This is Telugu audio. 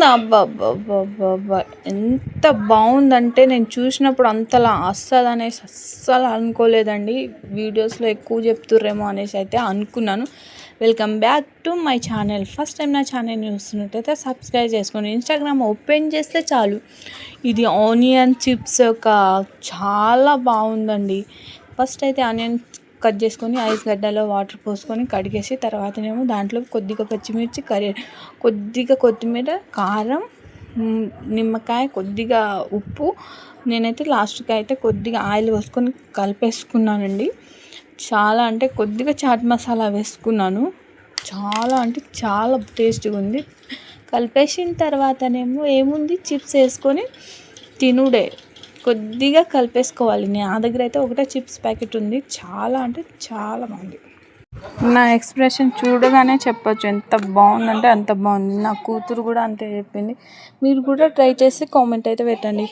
అబ్బబ్బబ్బబ్బబ్బా! ఎంత బావుందంటే నేను చూసినప్పుడు అంతలా వస్తదనేసి అస్సలు అనుకోలేదండి. వీడియోస్‌లో ఎక్కువ చెప్తుర్రేమో అనేసి అయితే అనుకున్నాను. Welcome back to my channel. First time నా ఛానల్‌ని చూస్తున్నట్టయితే సబ్స్క్రైబ్ చేసుకోండి. ఇన్‌స్టాగ్రామ్ ఓపెన్ చేస్తే చాలు ఇది ఆనియన్ చిప్స్ చాలా బావుందండి. ఫస్ట్ అయితే ఆనియన్ కట్ చేసుకొని ఐస్ గడ్డలో వాటర్ పోసుకొని కడిగేసి తర్వాతనేమో దాంట్లో కొద్దిగా పచ్చిమిర్చి కొద్దిగా కొత్తిమీర, కారం, నిమ్మకాయ, కొద్దిగా ఉప్పు, నేనైతే లాస్ట్కి అయితే కొద్దిగా ఆయిల్ పోసుకొని కలిపేసుకున్నానండి. చాలా అంటే కొద్దిగా చాట్ మసాలా వేసుకున్నాను. చాలా అంటే చాలా టేస్టీగా ఉంది. కలిపేసిన తర్వాతనేమో ఏముంది చిప్స్ వేసుకొని తినుడే. కొద్దిగా కలిపేసుకోవాలి. నా దగ్గర అయితే ఒకటే చిప్స్ ప్యాకెట్ ఉంది. చాలా అంటే చాలా బాగుంది. నా ఎక్స్ప్రెషన్ చూడగానే చెప్పొచ్చు ఎంత బాగుందంటే అంత బాగుంది. నా కూతురు కూడా అంతే చెప్పింది. మీరు కూడా ట్రై చేసి కామెంట్ అయితే పెట్టండి.